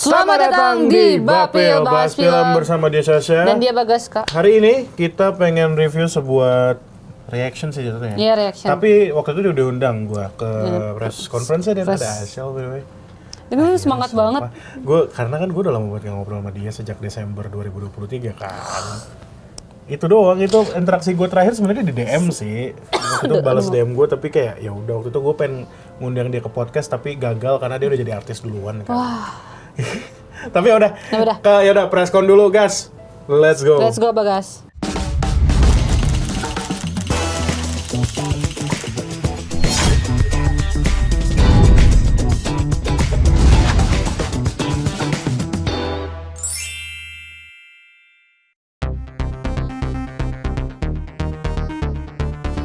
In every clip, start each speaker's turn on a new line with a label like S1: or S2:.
S1: Selamat datang di Bapil Bahas Film
S2: bersama dia Sasha
S1: dan dia Bagas, Kak.
S2: Hari ini kita pengen review sebuah reaction sih jatuhnya.
S1: Iya, reaction.
S2: Tapi waktu itu dia udah undang gue ke press conference dan ada Ashel by the way.
S1: Tapi lu semangat banget.
S2: Karena kan gue udah lama banget ngobrol sama dia sejak Desember 2023 kan. Itu doang, itu interaksi gue terakhir sebenarnya di DM sih. Waktu itu balas DM gue tapi kayak ya udah waktu itu gue pengen ngundang dia ke podcast tapi gagal karena dia udah jadi artis duluan kan.
S1: Wah.
S2: Tapi ya udah. Ya udah press con dulu, guys. Let's go.
S1: Let's go, Bagas.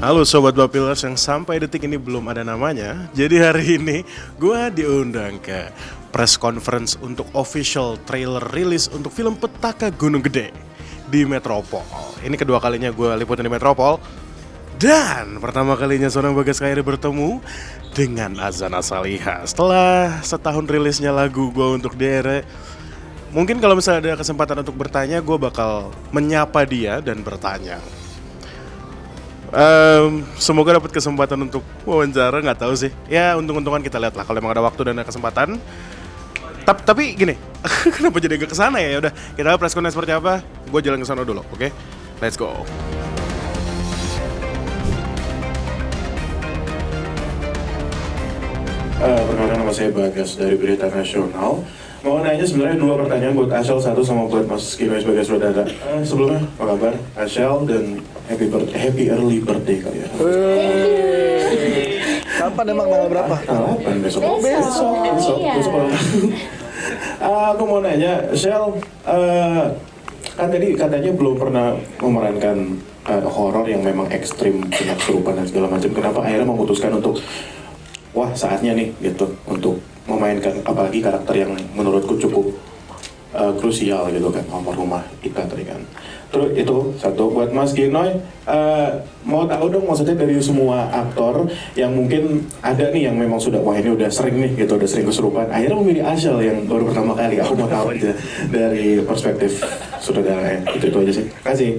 S2: Halo Sobat Bapilers yang sampai detik ini belum ada namanya. Jadi hari ini gue diundang ke press conference untuk official trailer rilis untuk film Petaka Gunung Gede di Metropol. Ini kedua kalinya gue liputin di Metropol. Dan pertama kalinya seorang Bagas Khairi bertemu dengan Azana Saliha. Setelah setahun rilisnya lagu gue untuk Dere, mungkin kalau misalnya ada kesempatan untuk bertanya, gue bakal menyapa dia dan bertanya. Semoga dapat kesempatan untuk wawancara, nggak tahu sih. Ya untung-untungan kita lihat lah kalau emang ada waktu dan ada kesempatan. Tapi gini, kenapa jadi agak kesana ya? Udah, kita press conference seperti apa? Gue jalan ke sana dulu, oke? Let's go. Perkenalkan nama saya Bagas dari Berita Nasional. Mau nanya sebenarnya dua pertanyaan buat Ashel, satu sama buat Mas Kino sebagai saudara. Sebelumnya apa kabar Ashel dan happy early birthday kalian.
S3: Kapan emang tanggal berapa?
S2: Tanggal 8 besok. Aku mau nanya, Ashel, kan tadi katanya belum pernah memerankan horor yang memang ekstrim, punya kesurupan dan segala macam. Kenapa akhirnya memutuskan untuk saatnya nih gitu untuk memainkan apalagi karakter yang menurutku cukup krusial gitu kan, almarhumah Ika tadi kan. Terus itu satu buat Mas Ginoy, mau tahu dong maksudnya dari semua aktor yang mungkin ada nih yang memang sudah ini udah sering nih gitu, udah sering kesurupan, akhirnya memilih Ashel yang baru pertama kali. Aku mau tahu aja dari perspektif saudaranya. Itu aja sih. Kasih.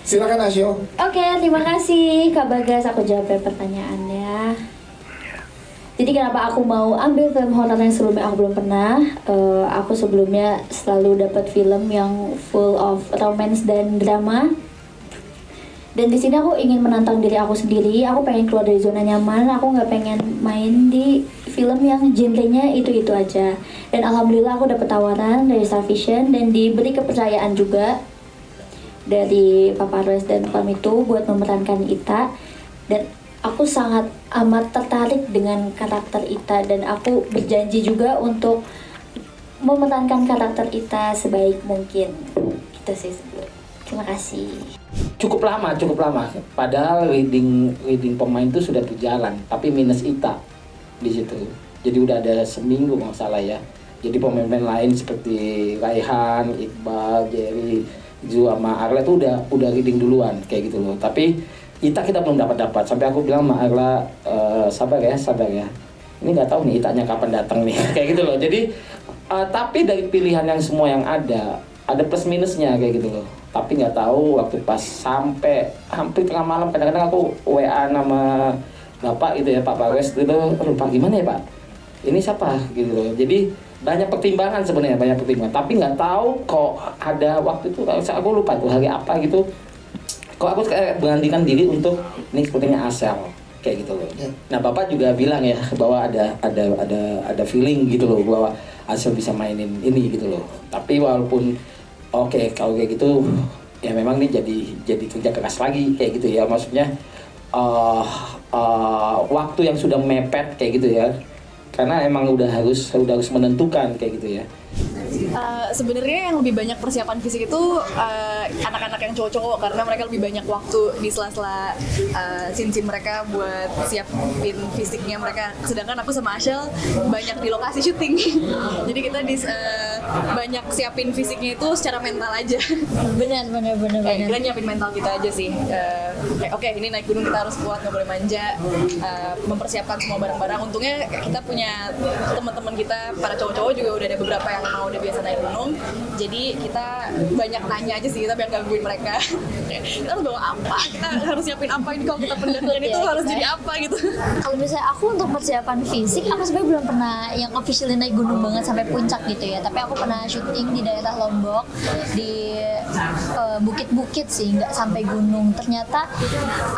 S3: Silakan Ashel.
S4: Oke, terima kasih Kak Bagas, aku jawab pertanyaannya. Jadi kenapa aku mau ambil film horor yang sebelumnya aku belum pernah? Aku sebelumnya selalu dapat film yang full of romance dan drama. Dan di sini aku ingin menantang diri aku sendiri. Aku pengen keluar dari zona nyaman. Aku nggak pengen main di film yang genrenya itu aja. Dan alhamdulillah aku dapat tawaran dari Star Vision dan diberi kepercayaan juga dari Papa Royce dan Pamitu buat memerankan Ita. Dan aku sangat amat tertarik dengan karakter Ita dan aku berjanji juga untuk memerankan karakter Ita sebaik mungkin. Gitu sih. Terima kasih.
S5: Cukup lama. Padahal reading pemain itu sudah berjalan, tapi minus Ita di situ. Jadi udah ada seminggu nggak salah ya. Jadi pemain-pemain lain seperti Raihan, Iqbal, Jerry, Zu sama Arla itu udah reading duluan kayak gitu loh. Tapi Ita kita belum dapat sampai aku bilang sama Arla sabar ya ini nggak tahu nih Itanya kapan datang nih kayak gitu loh. Jadi tapi dari pilihan yang semua yang ada plus minusnya kayak gitu loh. Tapi nggak tahu waktu pas sampai hampir tengah malam kadang-kadang aku WA nama bapak gitu ya, Pak Pares gitu, lupa gimana ya Pak ini siapa gitu loh. Jadi banyak pertimbangan sebenarnya, tapi nggak tahu kok ada waktu itu aku lupa tuh hari apa gitu. Kok aku menggantikan diri untuk ini sepertinya Ashel kayak gitu loh. Nah bapak juga bilang ya bahwa ada feeling gitu loh bahwa Ashel bisa mainin ini gitu loh. Tapi walaupun kalau kayak gitu ya memang ini jadi kerja keras lagi kayak gitu ya. Maksudnya waktu yang sudah mepet kayak gitu ya. Karena emang udah harus menentukan kayak gitu ya.
S6: Sebenarnya yang lebih banyak persiapan fisik itu anak-anak yang cowok-cowok karena mereka lebih banyak waktu di sela-sela scene mereka buat siapin fisiknya mereka. Sedangkan aku sama Ashel banyak di lokasi syuting. Jadi kita banyak siapin fisiknya itu secara mental aja.
S4: benar.
S6: Kita nyiapin mental kita aja sih. Kayak oke, ini naik gunung kita harus kuat, nggak boleh manja. Mempersiapkan semua barang-barang. Untungnya kita punya teman-teman kita, para cowok-cowok juga udah ada beberapa yang mau udah biasa naik gunung. Jadi kita banyak nanya aja sih, kita biar gangguin mereka. Kita harus bawa apa? Kita harus siapin apa? Ini kalau kita pendakian itu harus jadi apa gitu.
S4: Kalau misalnya aku untuk persiapan fisik, aku sebenarnya belum pernah yang officially naik gunung banget sampai puncak gitu ya. Tapi aku pernah syuting di daerah Lombok, di bukit-bukit sih, nggak sampai gunung. Ternyata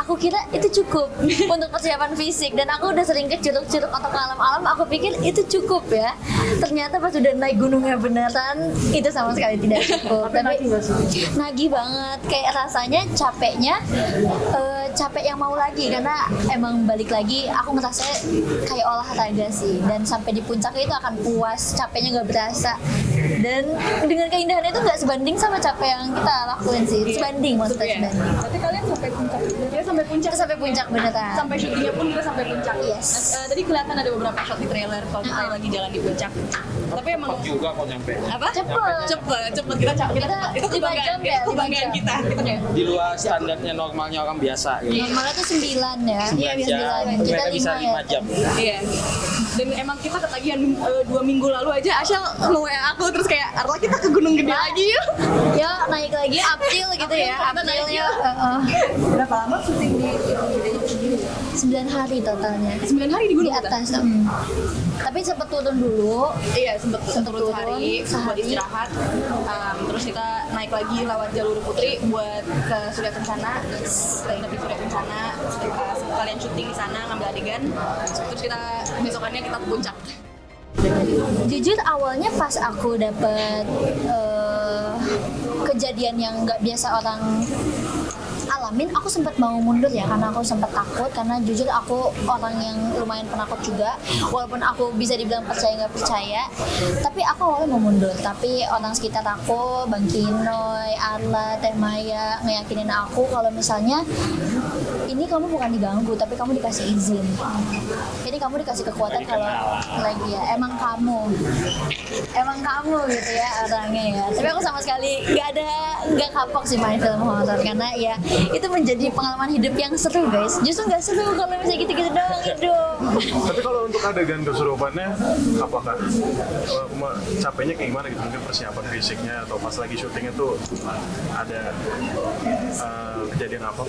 S4: aku kira itu cukup untuk persiapan fisik, dan aku udah sering ke curug-curug atau ke alam-alam, aku pikir itu cukup ya. Ternyata pas udah naik gunungnya beneran, itu sama sekali tidak cukup. Tapi nagih banget, kayak rasanya capeknya capek yang mau lagi, karena emang balik lagi aku ngerasa kayak olahraga sih, dan sampai di puncak itu akan puas, capeknya nggak berasa, dan dengan keindahannya itu nggak sebanding sama capek yang kita lakuin sih. Sebanding maksudnya, sebanding.
S6: Berarti kalian sampai puncak? Ya sampai puncak.
S4: Kita sampai puncak beneran.
S6: Sampai syutingnya pun kita sampai puncak.
S4: Yes.
S6: Tadi kelihatan ada beberapa shot di trailer kalau kita lagi jalan di puncak. Tapi emang
S7: juga kok nyampe.
S6: apa?
S4: Cepet.
S6: Cepet kita itu
S4: 5 jam ya, 5
S6: kebanggaan
S4: jam.
S6: kita. Kita kayak
S7: Di luar standarnya normalnya orang biasa gitu.
S4: Normalnya tuh 9 ya. Iya, 9. Kita
S7: Mereka bisa
S4: 5 ya.
S7: 5 jam.
S6: iya. Dan emang kita ketagihan 2 minggu lalu aja Asyal nge-WA aku terus kayak Arla kita ke Gunung Gede lagi yuk.
S4: Ya, naik lagi April gitu ya.
S6: Kita naik
S4: Aprilnya
S6: Berapa lama syuting di Gunung Gede?
S4: 9 hari totalnya.
S6: 9 hari di
S4: Di
S6: gunung kita?
S4: atas. Tapi sempat turun dulu.
S6: Iya, sempet turun sehari buat
S4: sehari.
S6: istirahat. Terus kita naik lagi lewat jalur Putri buat ke Surya Kencana. Kita nginep di Surya Kencana, kalian syuting di sana ngambil adegan. Terus kita besokannya kita ke puncak.
S4: Jujur awalnya pas aku dapet kejadian yang nggak biasa orang alamin, aku sempat mau mundur ya, karena aku sempat takut, karena jujur aku orang yang lumayan penakut juga, walaupun aku bisa dibilang percaya nggak percaya, tapi aku awalnya mau mundur. Tapi orang sekitar aku, Bang Kinoy, Arla, Teh Maya ngeyakinin aku kalau misalnya ini kamu bukan diganggu, tapi kamu dikasih izin, ini kamu dikasih kekuatan kalau lagi ya emang kamu gitu ya orangnya ya. Tapi aku sama sekali nggak kapok sih main film horor, karena ya itu menjadi pengalaman hidup yang seru guys. Justru nggak seru kalau misalnya gitu-gitu doang hidup.
S2: Tapi kalau untuk adegan kesurupannya, apakah capeknya kayak gimana gitu? Mungkin persiapan fisiknya atau pas lagi syuting itu ada kejadian apa?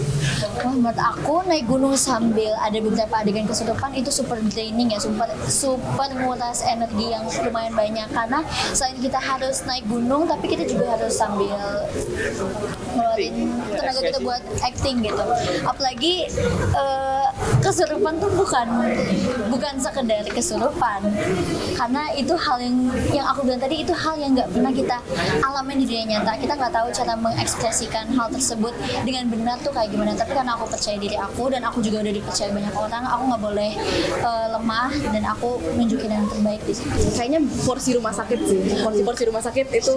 S4: Wah, menurut aku naik gunung sambil ada beberapa adegan kesurupan itu super draining ya, super nguras energi yang lumayan banyak, karena selain kita harus naik gunung, tapi kita juga harus sambil ngeluarin tenaga kita buat acting gitu. Apalagi kesurupan tuh bukan sekedar kesurupan, karena itu hal yang aku bilang tadi, itu hal yang nggak pernah kita alamin di dunia nyata. Kita nggak tahu cara mengekspresikan hal tersebut dengan benar tuh kayak gimana. Tapi karena aku percaya diri aku, dan aku juga udah dipercaya banyak orang, aku nggak boleh lemah, dan aku nunjukin yang terbaik di situ.
S6: Kayaknya porsi rumah sakit sih. Porsi rumah sakit itu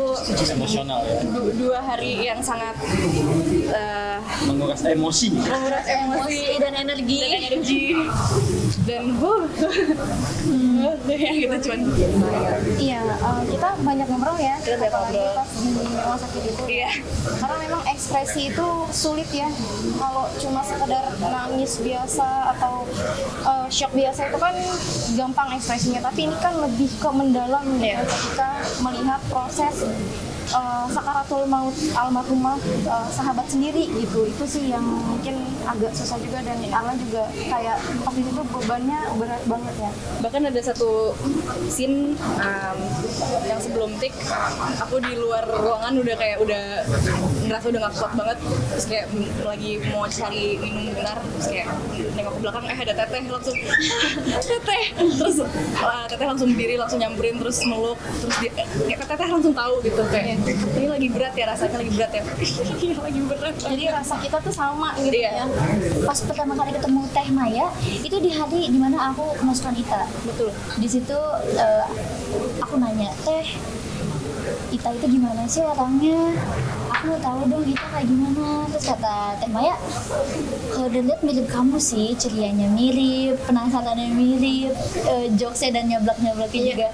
S7: Emosional ya.
S6: 2 hari yang sangat
S7: Menguras emosi.
S6: menguras emosi
S4: dan energi.
S6: dan ya gitu cuman.
S8: Iya, kita banyak ngobrol ya.
S6: Kita banyak
S8: apalagi
S6: ngobrol.
S8: pas di rumah sakit itu.
S6: Iya.
S8: Karena memang ekspresi itu sulit ya. Kalau cuma sekedar nangis biasa atau shock biasa itu kan gampang ekspresinya. Tapi ini kan lebih ke mendalam ya. Kita melihat proses sakaratul maut almarhumah sahabat sendiri gitu. Itu sih yang mungkin agak susah juga, dan Arla juga kayak waktu itu bebannya berat banget ya.
S6: Bahkan ada satu scene yang sebelum tik, aku di luar ruangan udah ngerasa udah gak kuat banget, terus kayak lagi mau cari minum bentar, terus kayak nengok ke belakang, ada teteh langsung teteh, terus teteh langsung berdiri, langsung nyamperin, terus meluk, terus dia teteh langsung tahu gitu kayak ini lagi berat ya, rasanya lagi berat ya. Iya, lagi berat.
S8: Jadi rasa kita tuh sama gitu
S6: Iya.
S8: ya.
S4: Pas pertama kali ketemu Teh Maya itu di hari dimana aku kemasukan Ita.
S6: Betul.
S4: Di situ aku nanya, Teh, Ita itu gimana sih orangnya? Aku aku tahu dong Ita kayak gimana. Terus kata Teh Maya, kalau dilihat mirip kamu sih, cerianya mirip, penasarannya mirip, jokesnya dan nyablak-nyablaknya juga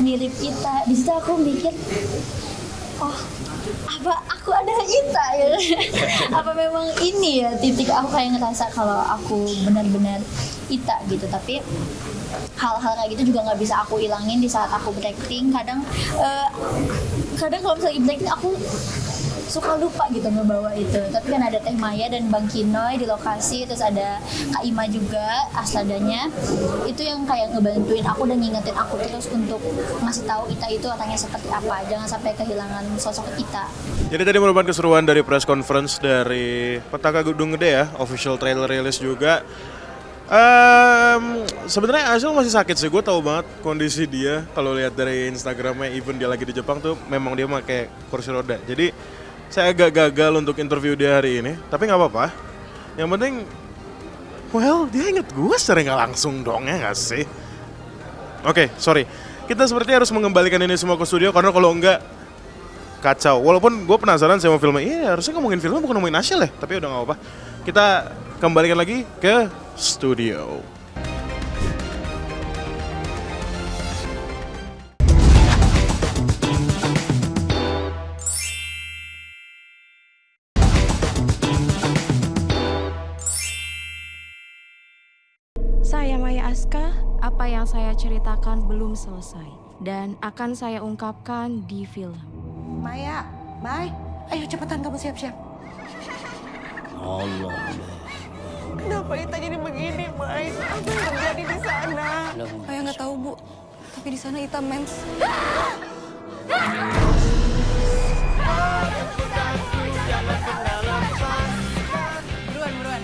S4: mirip Ita. Di situ aku mikir, oh apa aku adalah Ita ya? Apa memang ini ya titik aku kayak ngerasa kalau aku benar-benar Ita gitu. Tapi hal-hal kayak gitu juga nggak bisa aku ilangin di saat aku berakting. Kadang kalau misalnya berakting aku suka lupa gitu ngebawa itu. Tapi kan ada Teh Maya dan Bang Kinoy di lokasi, terus ada Kak Ima juga Asladanya, itu yang kayak ngebantuin aku dan ngingetin aku terus untuk ngasih tahu Ita itu orangnya seperti apa, jangan sampai kehilangan sosok Ita.
S9: Jadi tadi merupakan keseruan dari press conference dari Petaka Gunung Gede ya, official trailer rilis juga. Sebenarnya Ashel masih sakit sih, gue tahu banget kondisi dia. Kalau lihat dari Instagramnya, even dia lagi di Jepang tuh, memang dia pakai kursi roda. Jadi saya agak gagal untuk interview dia hari ini, tapi nggak apa-apa. Yang penting, well, dia inget gue secara nggak langsung dong, ya nggak sih? Oke, sorry. Kita seperti harus mengembalikan ini semua ke studio, karena kalau enggak, kacau. Walaupun gue penasaran sama filmnya, iya harusnya ngomongin filmnya bukan ngomongin Ashel ya, tapi udah nggak apa-apa. Kita kembalikan lagi ke studio.
S10: Saya Maya Aska, apa yang saya ceritakan belum selesai dan akan saya ungkapkan di film.
S11: Maya, Mai, ayo cepetan kamu siap-siap.
S7: Allah.
S11: Kenapa Ita jadi begini, Mai? Apa yang terjadi di sana? Maya nggak tahu, Bu. Tapi di sana Ita mens.
S8: Buruan.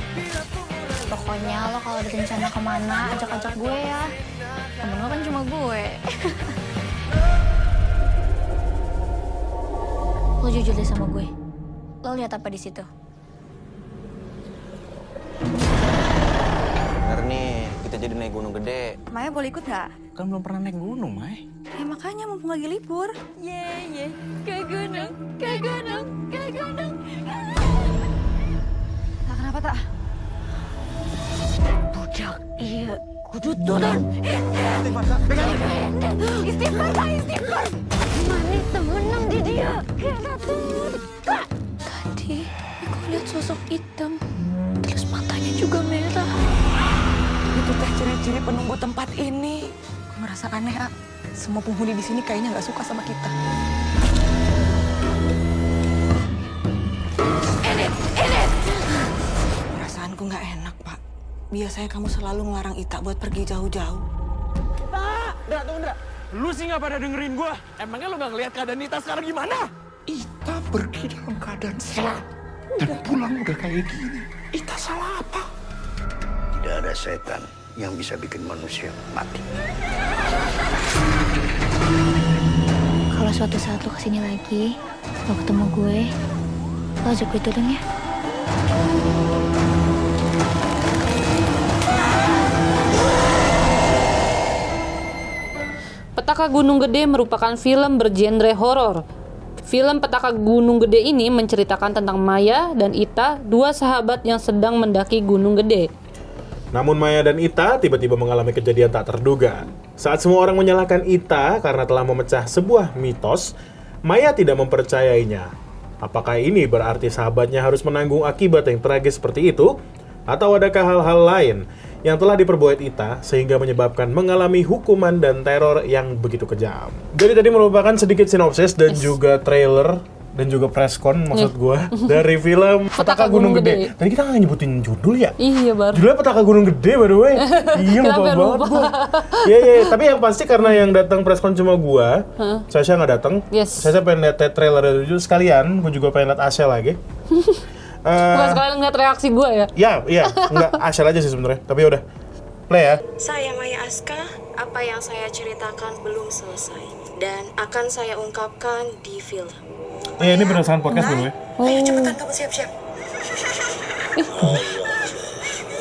S4: Pokoknya lo kalau ada rencana kemana, ajak-ajak gue ya. Temen lo kan cuma gue. Lo jujur deh sama gue. Lo lihat apa di situ?
S12: Bener nih, kita jadi naik gunung gede.
S11: Maya boleh ikut nggak?
S12: Kan belum pernah naik gunung, Mai.
S11: Ya makanya mumpung lagi libur.
S8: Ye, ke gunung.
S11: Nah, kenapa tak? Budak, iya, kudu turun. Istighfar. Mani temenang di dia. Tadi aku lihat sosok hitam, terus matanya juga merah. Itu teh ciri-ciri penunggu tempat ini. Aku ngerasa aneh, A. Semua penghuni di sini kayaknya nggak suka sama kita. Ini. Perasaanku nggak enak, Pak. Biasanya kamu selalu ngelarang Ita buat pergi jauh-jauh.
S7: Tunggu. Lu sih nggak pada dengerin gua. Emangnya lu nggak ngeliat keadaan Ita sekarang gimana?
S3: Ita pergi dalam keadaan sehat dan pulang udah kayak gini. Ita salah apa?
S13: Tidak ada setan yang bisa bikin manusia mati.
S4: Kalau suatu saat lo kesini lagi, lo ketemu gue, lo ajak gue turun ya.
S1: Petaka Gunung Gede merupakan film bergenre horor. Film Petaka Gunung Gede ini menceritakan tentang Maya dan Ita, dua sahabat yang sedang mendaki Gunung Gede.
S9: Namun Maya dan Ita tiba-tiba mengalami kejadian tak terduga. Saat semua orang menyalahkan Ita karena telah memecah sebuah mitos, Maya tidak mempercayainya. Apakah ini berarti sahabatnya harus menanggung akibat yang tragis seperti itu? Atau adakah hal-hal lain yang telah diperbuat Ita sehingga menyebabkan mengalami hukuman dan teror yang begitu kejam? Jadi tadi merupakan sedikit sinopsis dan juga trailer dan juga preskon maksud gue dari film Petaka Gunung Gede. Tadi kita nggak nyebutin judul ya?
S1: Iya baru.
S9: Judulnya Petaka Gunung Gede by the way. Iya lupa banget gue. Iya. Tapi yang pasti karena yang datang preskon cuma gue, Sasha nggak datang.
S1: Yes.
S9: Sasha pengen lihat trailer itu sekalian. Gue juga pengen lihat Asya lagi.
S1: Bukan sekalian ngeliat reaksi gue ya?
S9: Iya. Enggak Asya aja sih sebenarnya. Tapi udah play ya.
S10: Saya Maya Aska, apa yang saya ceritakan belum selesai dan akan saya ungkapkan di film.
S9: Ini berdasarkan podcast dulu ya.
S11: Ayo cepetan kamu siap-siap.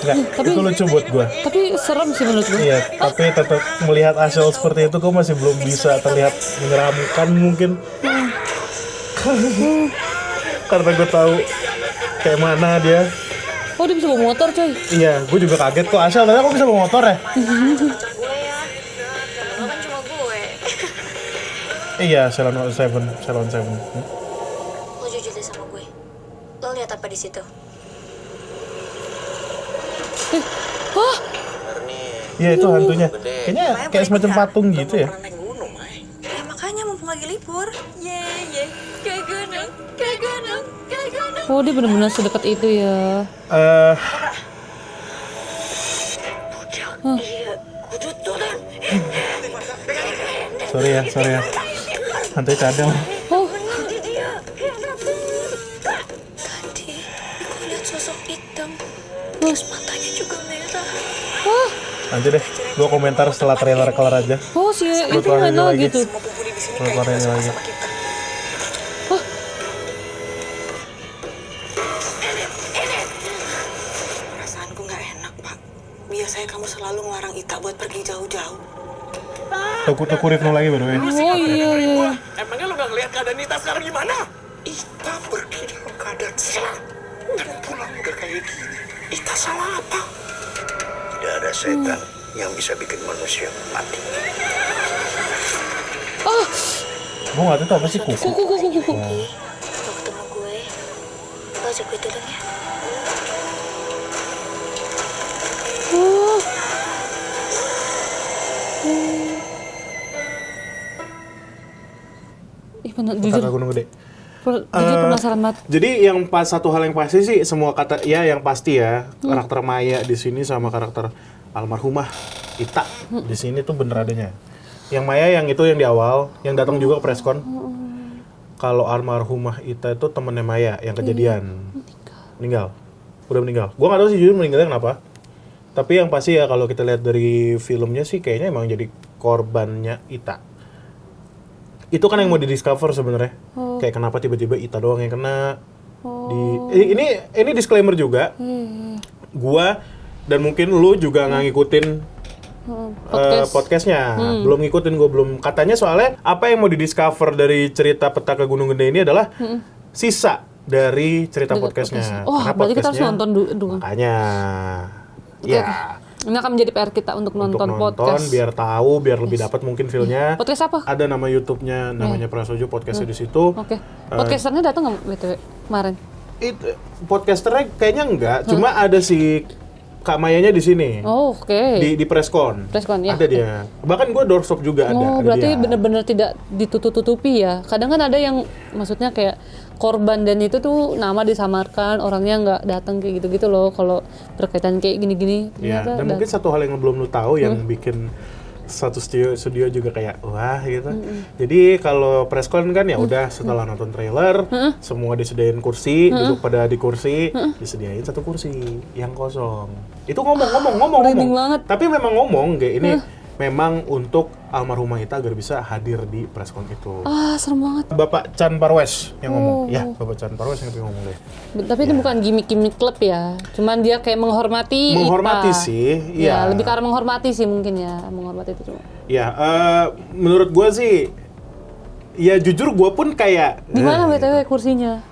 S9: Enggak, itu lucu buat gue.
S1: Tapi serem sih menurut gue.
S9: Iya, tapi tetap melihat Ashel seperti itu kok masih belum bisa terlihat menyeramkan mungkin. Karena gue tahu kayak mana dia.
S1: Oh dia bisa bawa motor coy.
S9: Iya, gue juga kaget kok. Asal ternyata kok bisa bawa motor ya?
S10: Gue ya, temen lo kan cuma gue.
S9: Iya, Salon 7.
S10: Lo jujur deh sama gue. Lo lihat apa di situ?
S1: Hah?
S9: Iya itu hantunya. Kayaknya kayak semacam patung gitu ya.
S11: Ya makanya mumpung lagi libur. Ye, kayak gunung.
S1: Oh dia benar-benar sedekat itu ya.
S9: Sorry ya. Hantunya cadel.
S1: Oh.
S10: Tadi aku lihat sosok hitam. Terus matanya juga merah.
S1: Wah.
S9: Nanti deh, gue komentar setelah trailer kelar aja.
S1: Oh sih
S9: Lu
S1: itu
S9: keluarin
S1: mana
S9: lagi.
S1: gitu.
S9: Lu keluarin lagi.
S11: Perasaanku nggak enak, Pak. Biasanya kamu selalu ngelarang Ita buat pergi jauh-jauh.
S9: Tuku Rifnu lagi by the way.
S1: Oh iya.
S7: Emangnya lu gak ngeliat keadaan Nita sekarang gimana?
S3: Ita pergi dalam keadaan sehat dan pulang udah kayak gini. Ita salah apa?
S13: Tidak ada setan yang bisa bikin manusia mati.
S1: Oh.
S9: Gue nggak tahu itu apa sih kuku.
S1: Kuku.
S10: Lo ketemu gue. Lo ajak gue turun ya.
S1: Oh. Ih bener jujur.
S9: Kata Gunung Gede.
S1: Jujur penasaran banget.
S9: Jadi yang satu hal yang pasti sih semua kata ya yang pasti ya karakter Maya di sini sama karakter almarhumah Ita di sini tuh bener adanya. Yang Maya yang itu yang di awal yang datang juga ke preskon. Kalau almarhumah Ita itu temennya Maya yang kejadian udah meninggal. Gua nggak tahu sih jujur meninggalnya kenapa. Tapi yang pasti ya kalau kita lihat dari filmnya sih kayaknya emang jadi korbannya Ita. Itu kan yang mau di-discover sebenarnya. Kayak kenapa tiba-tiba Ita doang yang kena. Ini disclaimer juga. Gua dan mungkin lu juga nggak ngikutin podcastnya. Belum ngikutin, gue belum. Katanya soalnya apa yang mau di-discover dari cerita Petaka Gunung Gede ini adalah sisa dari cerita podcastnya.
S1: Oh, berarti kita harus nonton dulu.
S9: Makanya ya.
S1: Ini akan menjadi PR kita untuk nonton podcast.
S9: Biar tahu, biar lebih dapat mungkin feel-nya.
S1: Podcast apa?
S9: Ada nama YouTube-nya, namanya Prasojo Podcastnya di situ.
S1: Oke. Podcasternya datang nggak BTW kemarin?
S9: Podcasternya kayaknya enggak, cuma ada si Kak Mayanya di sini.
S1: Oh, oke.
S9: Di preskon.
S1: Preskon ya.
S9: Ada dia. Bahkan gue doorstop juga ada.
S1: Oh, berarti
S9: dia.
S1: benar-benar tidak ditutup-tutupi ya. Kadang kan ada yang maksudnya kayak korban dan itu tuh nama disamarkan, orangnya nggak datang kayak gitu-gitu loh kalau berkaitan kayak gini-gini.
S9: Iya, dan mungkin satu hal yang belum lu tahu yang bikin satu studio juga kayak wah gitu. Jadi kalau preskon kan ya udah setelah nonton trailer, semua disediain kursi, duduk pada di kursi, disediain satu kursi yang kosong. Itu ngomong. Tapi memang ngomong kayak ini memang untuk almarhumah Ita agar bisa hadir di preskon itu.
S1: Ah, serem banget.
S9: Bapak Chan Parwes yang ngomong. Ya, Bapak Chan Parwes yang ngomong deh.
S1: Tapi itu bukan gimmick-gimmick klub ya. Cuman dia kayak menghormati
S9: Menghormati
S1: Ita.
S9: sih,
S1: ya.
S9: iya.
S1: Lebih ke arah menghormati sih mungkin ya. Menghormati itu cuma.
S9: Ya, menurut gue sih, ya jujur gue pun kayak.
S1: Di mana BTW kursinya?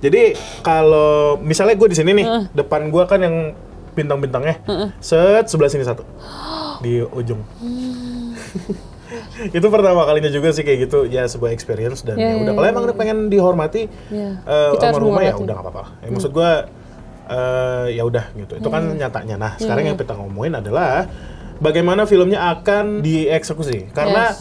S9: Jadi kalau misalnya gue di sini nih, depan gue kan yang bintang-bintangnya, sebelah sini satu di ujung. Itu pertama kalinya juga sih kayak gitu, ya sebuah experience dan ya udah. Kalau emang pengen dihormati, almarhumah ya udah nggak apa-apa. Maksud gue, ya udah gitu. Itu kan nyatanya. Nah, sekarang yang kita ngomongin adalah bagaimana filmnya akan dieksekusi. Karena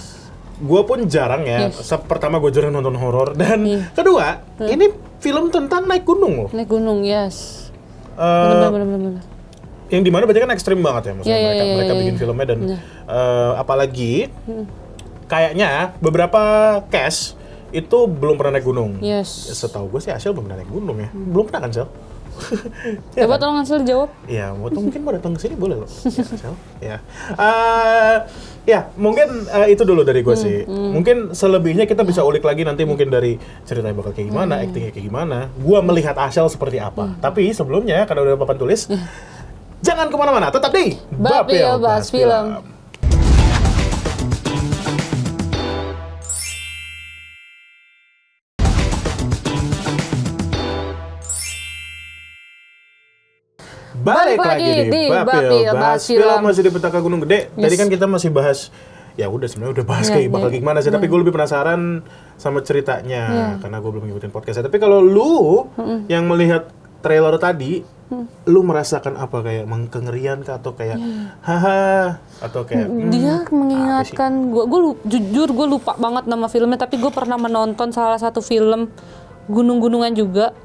S9: gue pun jarang ya. Pertama gue jarang nonton horor dan kedua, ini film tentang naik gunung loh.
S1: Naik gunung, yes. Bener.
S9: Yang dimana banyak kan ekstrim banget ya maksudnya mereka bikin filmnya dan apalagi kayaknya beberapa cast itu belum pernah naik gunung.
S1: Yes.
S9: Setahu gue sih Asyel belum pernah naik gunung ya. Belum pernah kan, Sel?
S1: Coba tolong Asyel dijawab.
S9: Iya, mungkin mau datang ke sini boleh loh. Ya, Asyel. Ya. Ya, mungkin itu dulu dari gue sih. Mungkin selebihnya kita bisa ulik lagi nanti mungkin dari ceritanya bakal kayak gimana, actingnya kayak gimana. Gue melihat Asyel seperti apa. Tapi sebelumnya karena udah papan tulis, jangan kemana-mana, tetap di
S1: Bapil Bahas Film.
S9: Balik lagi di Bapil, bahas film masih di Petaka Gunung Gede. Tadi kan kita masih bahas, ya udah sebenarnya udah bahas kayak bakal gimana sih. Tapi gue lebih penasaran sama ceritanya karena gue belum ngikutin podcastnya. Tapi kalau lu yang melihat trailer tadi, lu merasakan apa, kayak kengerian kah atau kayak haha atau kayak
S1: dia mengingatkan gue jujur gue lupa banget nama filmnya, tapi gue pernah menonton salah satu film gunung-gunungan juga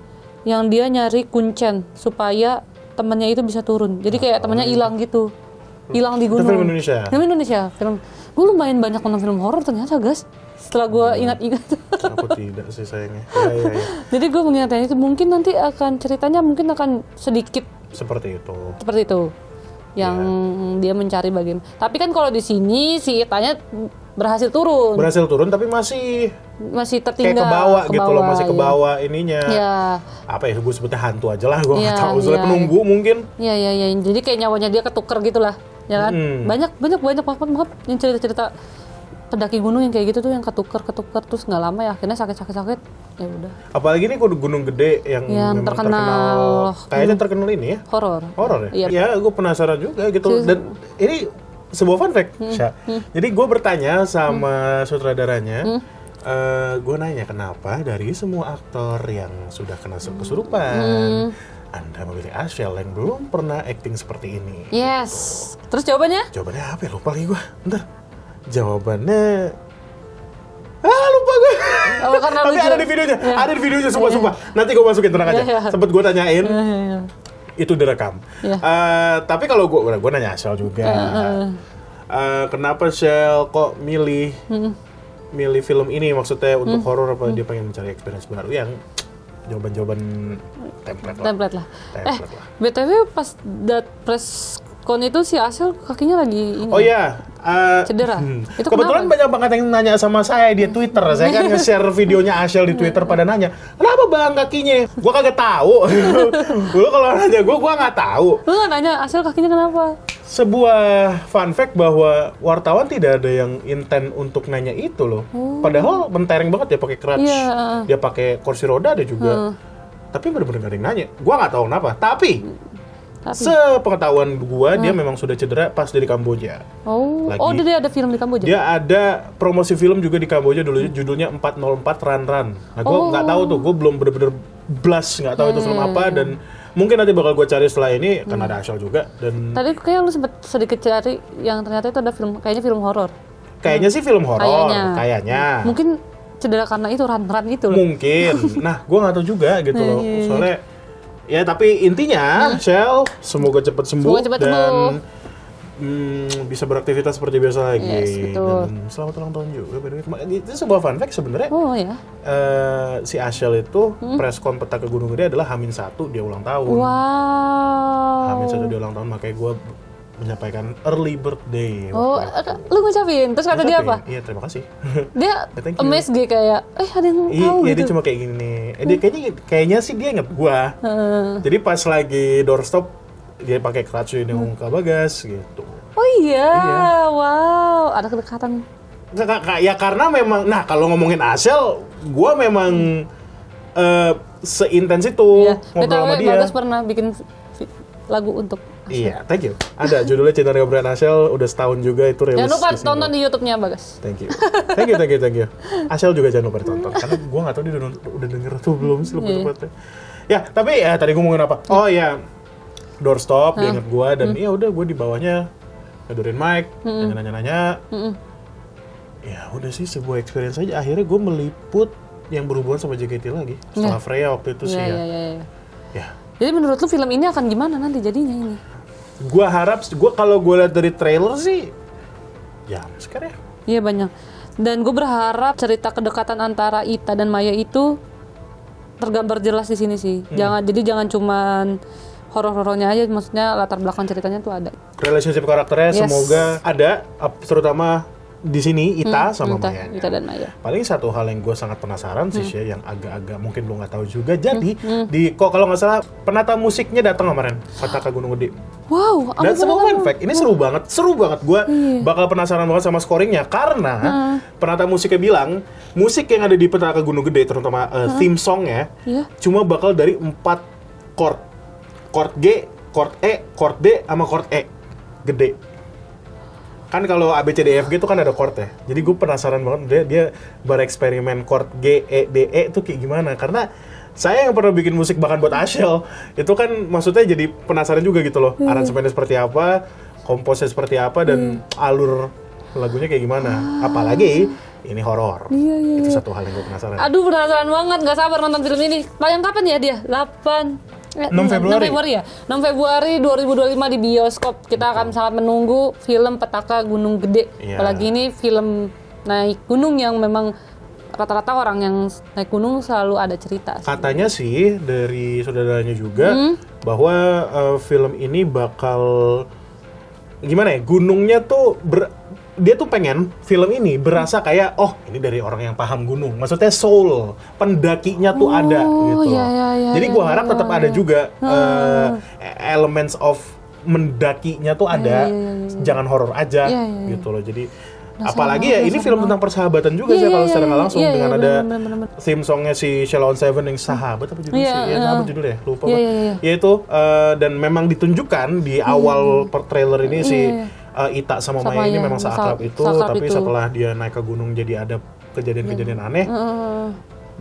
S1: yang dia nyari kuncen supaya temannya itu bisa turun. Jadi kayak temannya hilang gitu. Hilang di gunung.
S9: Itu film Indonesia.
S1: Film Indonesia. Gue lumayan banyak nonton film horor ternyata, guys. Setelah gue ingat-ingat.
S9: Aku tidak sih sayangnya. Ya.
S1: Jadi gue mengingatkan itu, mungkin nanti akan ceritanya mungkin akan sedikit
S9: seperti itu.
S1: Yang dia mencari bagian. Tapi kan kalau di sini si Itanya berhasil turun
S9: tapi masih
S1: tertinggal
S9: kayak ke bawah ininya.
S1: Ya.
S9: Apa ya, gue sebutnya hantu aja lah, gue nggak tahu. Soalnya
S1: ya,
S9: penunggu mungkin.
S1: Iya. Jadi kayak nyawanya dia ketuker gitulah, ya kan? Banyak banget yang cerita pendaki gunung yang kayak gitu tuh, yang ketuker terus nggak lama ya akhirnya sakit ya udah.
S9: Apalagi ini Gunung Gede yang terkenal kayaknya terkenal ini ya.
S1: Horor
S9: ya.
S1: Iya.
S9: Ya, gue penasaran juga gitu. Dan ini sebuah fun fact, Jadi gue bertanya sama sutradaranya, gue nanya kenapa dari semua aktor yang sudah kena kesurupan, Anda memilih Ashel yang belum pernah acting seperti ini.
S1: Yes. Terus jawabannya?
S9: Jawabannya apa ya? Lupa lagi gue. Bentar. Jawabannya lupa gue. Tapi ada di videonya. Ada di videonya sumpah. Nanti gue masukin, tenang aja. Sempet gue tanyain. Itu direkam. Tapi kalau gue nanya Ashel juga. Kenapa Shell kok milih film ini, maksudnya untuk horor apa dia pengen mencari experience baru? Yang jawaban template lah.
S1: BTW pas press con itu si Ashel kakinya lagi ini.
S9: Oh iya,
S1: cedera. Itu
S9: kebetulan banyak banget yang nanya sama saya di Twitter. Saya kan nge-share videonya Ashel di Twitter, pada nanya, kenapa bang kakinya? Gue kagak tahu. Lu kalau nanya gue nggak tahu.
S1: Lu nggak nanya Ashel kakinya kenapa?
S9: Sebuah fun fact bahwa wartawan tidak ada yang intent untuk nanya itu loh. Padahal mentereng banget ya pakai crutch. Dia pakai kursi roda ada juga. Tapi bener-bener gak ada yang nanya. Gua nggak tahu kenapa. Tapi sepengetahuan gua dia memang sudah cedera pas dari Kamboja. Dia ada film di Kamboja? Dia ada promosi film juga di Kamboja dulu, judulnya 404 Run. Nah gua nggak tahu tuh, gua belum bener-bener blast nggak tahu itu film apa, dan mungkin nanti bakal gue cari setelah ini karena ada Ashel juga. Dan
S1: tadi kayak lu sempet sedikit cari yang ternyata itu ada kayaknya film horor.
S9: Kayaknya sih film horor, kayaknya.
S1: Mungkin cedera karena itu run itu loh.
S9: Mungkin. Nah, gue nggak tahu juga gitu loh. Soalnya ya tapi intinya Shell semoga cepat sembuh dan bisa beraktivitas seperti biasa lagi. Dan selamat ulang tahun juga. Itu sebuah fun fact sebenarnya. Si Ashel itu press con Petaka Gunung Gede adalah H-1 dia ulang tahun. H-1 dia ulang tahun, makanya gue menyampaikan early birthday.
S1: Lu ngucapin? Terus kata dia apa?
S9: Iya, terima kasih.
S1: Dia amazed kayak ada yang tahu gitu.
S9: Iya, dia cuma kayak gini. Dia kayaknya sih dia inget gua. Jadi pas lagi doorstop dia pakai crutch ini muka Bagas gitu.
S1: Oh iya. Wow, ada kedekatan.
S9: Ya karena memang, nah kalau ngomongin Ashel, gua memang seintens itu ngobrol sama dia.
S1: Bagas pernah bikin lagu untuk Ashel.
S9: Iya, thank you. Ada judulnya Cinta Dengan Brand Ashel, udah setahun juga itu rilis.
S1: Jangan lupa tonton di YouTube-nya Bagas.
S9: Thank you. Ashel juga jangan lupa ditonton, karena gua nggak tahu dia udah denger tuh belum sih, lupa tepatnya. Ya, tapi ya tadi gua ngomongin apa? Oh ya, doorstop dia inget gua, dan ya udah gua di bawahnya ngedorin mic, nanya-nanya. Ya udah sih, sebuah experience aja. Akhirnya gua meliput yang berhubungan sama JKT lagi setelah Freya waktu itu sih ya.
S1: Jadi menurut lu film ini akan gimana nanti jadinya ini?
S9: Kalau gue lihat dari trailer sih, ya sekarang ya.
S1: Iya banyak. Dan gue berharap cerita kedekatan antara Ita dan Maya itu tergambar jelas di sini sih. Jangan cuman horor-horornya aja, maksudnya latar belakang ceritanya tuh ada. Relationship
S9: karakternya semoga ada, terutama di sini Ita sama Maya.
S1: Ita dan Maya.
S9: Paling satu hal yang gue sangat penasaran sih yang agak-agak mungkin lo nggak tahu juga. Jadi kalau nggak salah penata musiknya datang kemarin Petaka Gunung Gede.
S1: Wow.
S9: Dan semua fun fact ini seru banget. Gue bakal penasaran banget sama scoringnya karena penata musiknya bilang musik yang ada di Petaka Gunung Gede, terutama theme songnya, cuma bakal dari 4 chord G, chord E, chord D, sama chord E gede. Kan kalau A, B, C, D, E, F, G itu kan ada chord ya. Jadi gue penasaran banget dia bereksperimen chord G, E, D, E itu kayak gimana. Karena saya yang pernah bikin musik bahkan buat Ashel, itu kan maksudnya jadi penasaran juga gitu loh. Aransemennya seperti apa, komposnya seperti apa, dan alur lagunya kayak gimana. Apalagi ini horor.
S1: Iya.
S9: Itu satu hal yang gue penasaran.
S1: Aduh, penasaran banget, nggak sabar nonton film ini. Tayang kapan ya dia? 6 Februari ya? 6 Februari 2025 di bioskop. Kita akan sangat menunggu film Petaka Gunung Gede.
S9: Iya.
S1: Apalagi ini film naik gunung yang memang rata-rata orang yang naik gunung selalu ada cerita.
S9: Katanya sih dari saudaranya juga bahwa film ini bakal gimana ya? Gunungnya tuh dia tuh pengen film ini berasa kayak ini dari orang yang paham gunung. Maksudnya soul, pendakinya tuh ada gitu. Jadi gua harap tetap ada juga elements of mendakinya tuh ada. Jangan horor aja gitu loh. Jadi apalagi ya ini film tentang persahabatan juga sih kalau secara nggak langsung dengan ada theme songnya si Sheila on 7 yang sahabat apa judulnya sih? Sahabat judulnya lupa. Ya itu dan memang ditunjukkan di awal trailer ini si Ita sama Maya ini memang seakrab itu, tapi setelah dia naik ke gunung jadi ada kejadian-kejadian aneh.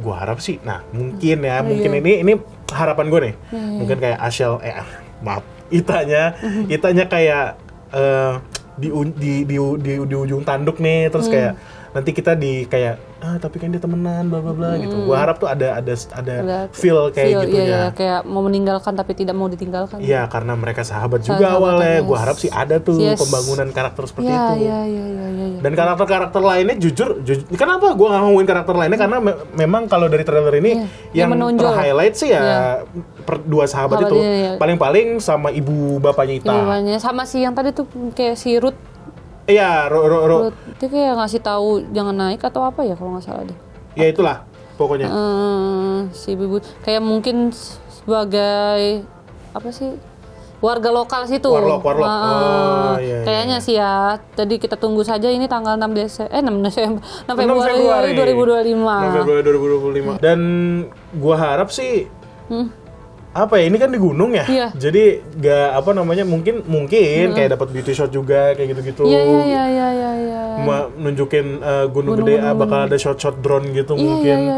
S9: Gua harap sih, mungkin ini harapan gue nih, mungkin kayak Ashel, Itanya kayak di ujung tanduk nih, terus kayak nanti kita kayak tapi kan dia temenan bla bla bla gitu. Gua harap tuh ada feel kayak gitu ya.
S1: Kayak mau meninggalkan tapi tidak mau ditinggalkan.
S9: Iya, karena mereka sahabat juga awalnya. Gua harap sih ada tuh pembangunan karakter seperti itu.
S1: Iya.
S9: Dan karakter-karakter lainnya jujur kenapa gua nggak ngomongin karakter lainnya karena memang kalau dari trailer ini yang ter-highlight sih ya dua sahabat itu. Paling-paling sama ibu bapaknya Ita.
S1: Sama si yang tadi tuh kayak si Ruth.
S9: Iya, Ruth.
S1: Dia kayak ngasih tahu jangan naik atau apa ya kalau nggak salah deh.
S9: Ya itulah pokoknya.
S1: Si ibu kayak mungkin sebagai apa sih warga lokal situ.
S9: Warlock. Iya.
S1: Kayaknya sih ya. Tadi kita tunggu saja ini tanggal 6 Februari 2025.
S9: 6 Februari 2025. Dan gua harap sih ini kan di gunung ya, jadi nggak mungkin kayak dapat beauty shot juga kayak gitu-gitu.
S1: Iya.
S9: Nunjukin gunung gede bakal ada shot drone gitu mungkin.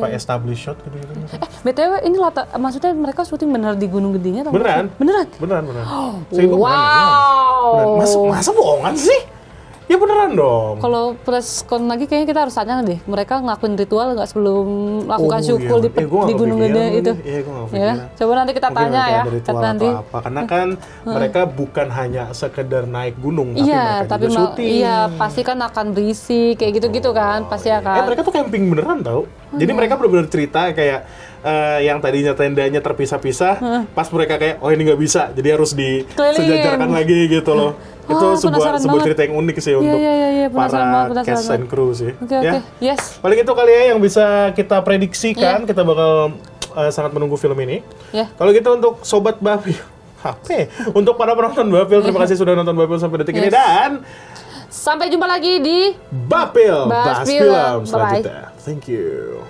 S9: Establish shot gitu.
S1: BTW ini maksudnya mereka syuting bener di gunung gedenya atau
S9: beneran?
S1: Beneran.
S9: Wow. Masa bohongan sih? Ya beneran dong.
S1: Kalau press con lagi kayaknya kita harus tanya deh, mereka ngelakuin ritual nggak sebelum melakukan syukur di Gunung Gede itu?
S9: Iya, gue nggak pikir.
S1: Coba nanti kita tanya ya.
S9: Nanti. Karena kan mereka bukan hanya sekedar naik gunung, tapi mereka juga syuting.
S1: Iya, pasti kan akan berisik kayak gitu-gitu kan, pasti akan.
S9: Mereka tuh camping beneran tau. Jadi mereka benar-benar cerita kayak yang tadinya tendanya terpisah-pisah, pas mereka kayak ini nggak bisa, jadi harus disejajarkan lagi gitu loh. Itu sebuah cerita yang unik sih untuk para cast and crew sih.
S1: Oke. Yes.
S9: Paling itu kali ya yang bisa kita prediksikan. Kita bakal sangat menunggu film ini. Kalau gitu untuk Sobat Bapil, untuk para penonton Bapil, terima kasih sudah nonton Bapil sampai detik ini dan
S1: sampai jumpa lagi di
S9: Bapil, bahas film selanjutnya.
S1: Bye.
S9: Thank you.